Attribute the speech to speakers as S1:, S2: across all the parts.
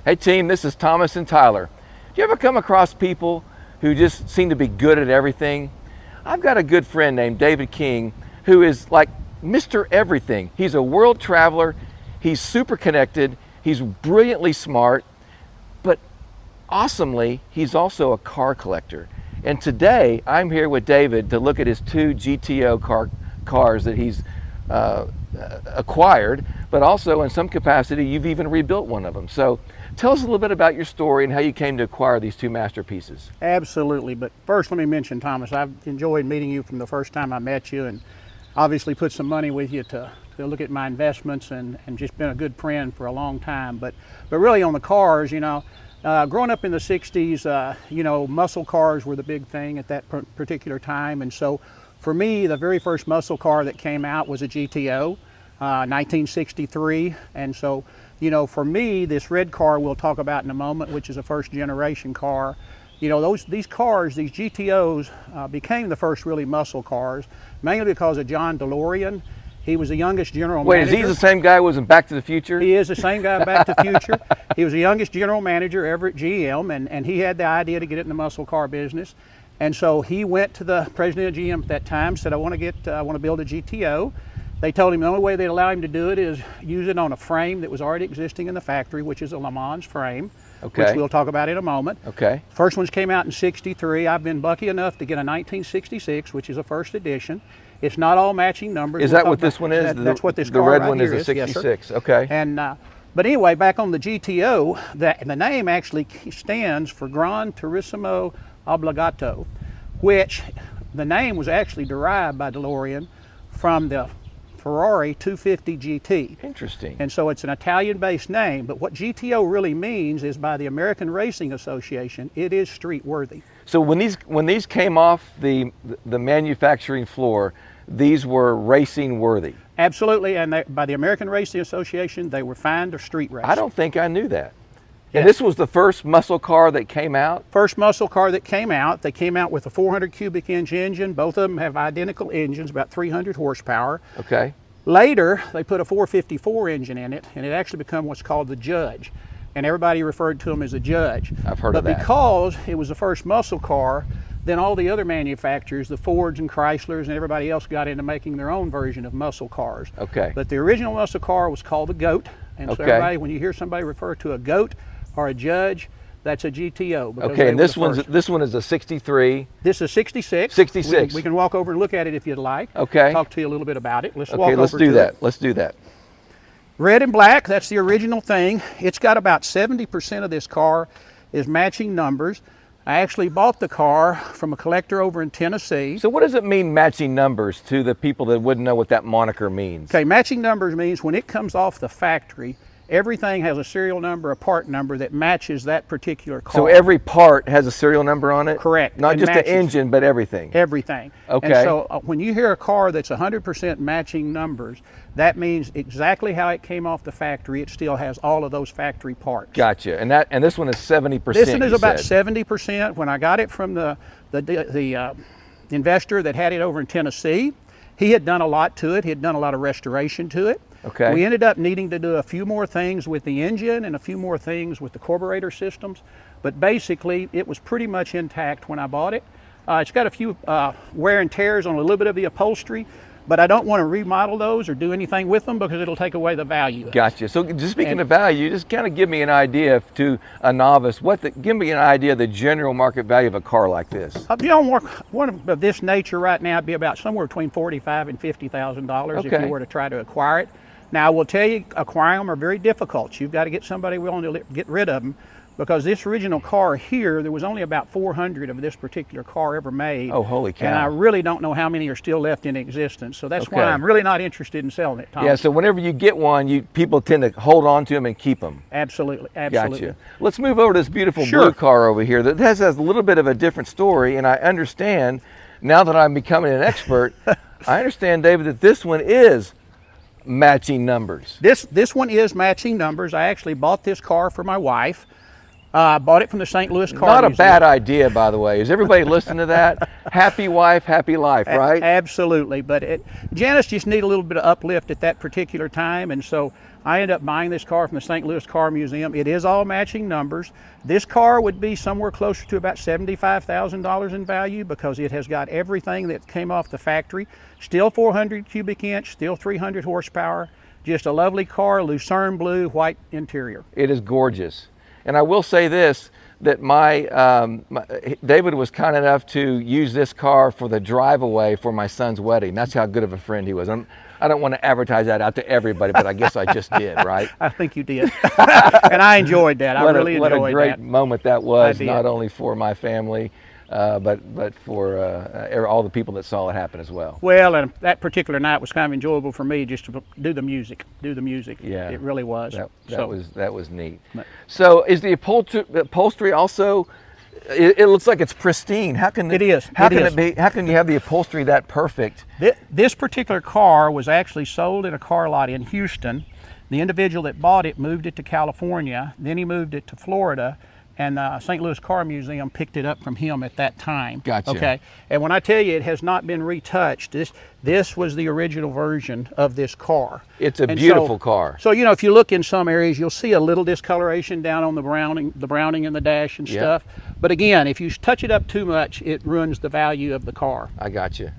S1: Hey team, this is Thomasintyler. Do you ever come across people who just seem to be good at everything? I've got a good friend named David King who is like Mr. Everything. He's a world traveler, he's super connected, he's brilliantly smart, but awesomely, he's also a car collector. And today, I'm here with David to look at his two GTO cars that he's acquired, but also in some capacity, you've even rebuilt one of them. So tell us a little bit about your story and how you came to acquire these two masterpieces.
S2: Absolutely, but first let me mention, Thomas, I've enjoyed meeting you from the first time I met you, and obviously put some money with you to look at my investments, and just been a good friend for a long time. But really on the cars, you know, growing up in the 60s, you know, muscle cars were the big thing at that particular time. And so for me, the very first muscle car that came out was a GTO, 1963. And so, you know, for me, this red car we'll talk about in a moment, which is a first generation car, you know, these cars, these GTOs, became the first really muscle cars, mainly because of John DeLorean. He was the youngest general manager.
S1: Wait, is he the same guy who was in Back to the Future?
S2: He is the same guy in Back to the Future. He was the youngest general manager ever at GM, and he had the idea to get in the muscle car business. And so he went to the president of GM at that time, said, I want to build a GTO. They told him the only way they'd allow him to do it is use it on a frame that was already existing in the factory, which is a Le Mans frame,
S1: okay,
S2: which we'll talk about in a moment.
S1: Okay.
S2: First ones came out in '63. I've been lucky enough to get a 1966, which is a first edition. It's not all matching numbers.
S1: Is that what this one is?
S2: That's what this
S1: the
S2: car
S1: red
S2: right
S1: one
S2: here
S1: is a 66.
S2: Yes,
S1: okay.
S2: And but anyway, back on the GTO, the name actually stands for Gran Turismo Obbligato, which the name was actually derived by DeLorean from the Ferrari 250 GT.
S1: Interesting.
S2: And so it's an Italian-based name, but what GTO really means is, by the American Racing Association, it is street worthy.
S1: So when these came off the manufacturing floor, these were racing worthy.
S2: Absolutely, and by the American Racing Association, they were fine to street race.
S1: I don't think I knew that.
S2: Yes.
S1: And this was the first muscle car that came out?
S2: First muscle car that came out. They came out with a 400 cubic inch engine. Both of them have identical engines, about 300 horsepower.
S1: Okay.
S2: Later, they put a 454 engine in it, and it actually became what's called the Judge. And everybody referred to them as a Judge.
S1: I've heard of that.
S2: But because it was the first muscle car, then all the other manufacturers, the Fords and Chryslers and everybody else, got into making their own version of muscle cars.
S1: Okay.
S2: But the original muscle car was called the Goat. And so everybody, when you hear somebody refer to a Goat or a Judge, that's a GTO.
S1: Okay, and this one is a 63.
S2: This is 66.
S1: 66.
S2: We can walk over and look at it if you'd like.
S1: Okay.
S2: Talk to you a little bit about it. Let's
S1: do that. Let's do that.
S2: Red and black, that's the original thing. It's got about 70% of this car is matching numbers. I actually bought the car from a collector over in Tennessee.
S1: So what does it mean, matching numbers, to the people that wouldn't know what that moniker means?
S2: Okay, matching numbers means when it comes off the factory, everything has a serial number, a part number that matches that particular car.
S1: So every part has a serial number on it?
S2: Correct.
S1: Not just the engine, but everything?
S2: Everything.
S1: Okay.
S2: And so when you hear a car that's 100% matching numbers, that means exactly how it came off the factory. It still has all of those factory parts.
S1: Gotcha. And this one is 70%.
S2: This one is about 70%. When I got it from the investor that had it over in Tennessee, he had done a lot to it. He had done a lot of restoration to it.
S1: Okay.
S2: We ended up needing to do a few more things with the engine and a few more things with the carburetor systems, but basically it was pretty much intact when I bought it. It's got a few wear and tears on a little bit of the upholstery, but I don't want to remodel those or do anything with them because it'll take away the value.
S1: Gotcha. So just speaking of value, just kind of give me an idea to a novice, give me an idea of the general market value of a car like this.
S2: You know, one of this nature right now would be about somewhere between $45,000 and $50,000 if you were to try to acquire it. Now, I will tell you, acquiring them are very difficult. You've got to get somebody willing to get rid of them, because this original car here, there was only about 400 of this particular car ever made.
S1: Oh, holy cow.
S2: And I really don't know how many are still left in existence. So that's why I'm really not interested in selling it, Tom.
S1: Yeah, so whenever you get one, people tend to hold on to them and keep them.
S2: Absolutely, absolutely.
S1: Gotcha. Let's move over to this beautiful blue car over here that has a little bit of a different story, and I understand, now that I'm becoming an expert, I understand, David, that this one is matching numbers.
S2: This one is matching numbers. I actually bought this car for my wife. Bought it from the St. Louis Car
S1: Not
S2: Museum.
S1: a bad idea, by the way. Is everybody listening to that? Happy wife, happy life, right?
S2: Absolutely. But Janice just needed a little bit of uplift at that particular time, and so I ended up buying this car from the St. Louis Car Museum. It is all matching numbers. This car would be somewhere closer to about $75,000 in value because it has got everything that came off the factory. Still 400 cubic inch, still 300 horsepower. Just a lovely car, Lucerne blue, white interior.
S1: It is gorgeous. And I will say this, that David was kind enough to use this car for the drive away for my son's wedding. That's how good of a friend he was. I don't want to advertise that out to everybody, but I guess I just did, right?
S2: I think you did. And I enjoyed that. I really enjoyed that.
S1: What a great moment that was, not only for my family, but for all the people that saw it happen as well.
S2: Well, and that particular night was kind of enjoyable for me just to do the music. Yeah, it really was.
S1: That was neat. So is the upholstery also? It looks like it's pristine. How can
S2: it is?
S1: How can it be? How can you have the upholstery that perfect?
S2: This particular car was actually sold at a car lot in Houston. The individual that bought it moved it to California. Then he moved it to Florida. And the St. Louis Car Museum picked it up from him at that time.
S1: Gotcha.
S2: Okay. And when I tell you it has not been retouched, this was the original version of this car.
S1: It's a beautiful car.
S2: So you know, if you look in some areas, you'll see a little discoloration down on the browning in the dash and stuff. But again, if you touch it up too much, it ruins the value of the car.
S1: I got you.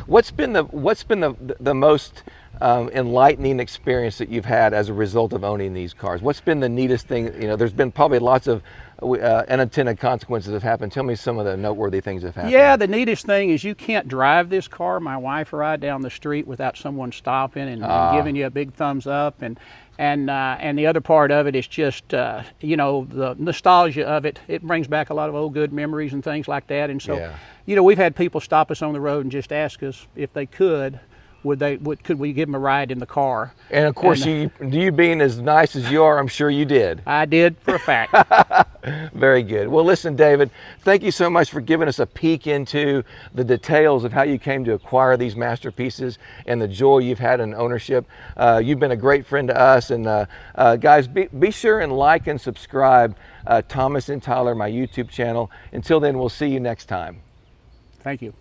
S1: What's been the most enlightening experience that you've had as a result of owning these cars? What's been the neatest thing? You know, there's been probably lots of unintended consequences have happened. Tell me some of the noteworthy things that have happened.
S2: Yeah, the neatest thing is you can't drive this car, my wife or I, down the street without someone stopping and giving you a big thumbs up. And the other part of it is just, you know, the nostalgia of it. It brings back a lot of old good memories and things like that. And so, you know, we've had people stop us on the road and just ask us if they could, could we give them a ride in the car?
S1: And of course, you being as nice as you are, I'm sure you did.
S2: I did, for a fact.
S1: Very good. Well, listen, David, thank you so much for giving us a peek into the details of how you came to acquire these masterpieces and the joy you've had in ownership. You've been a great friend to us. And guys, be sure and like and subscribe Thomasintyler, my YouTube channel. Until then, we'll see you next time.
S2: Thank you.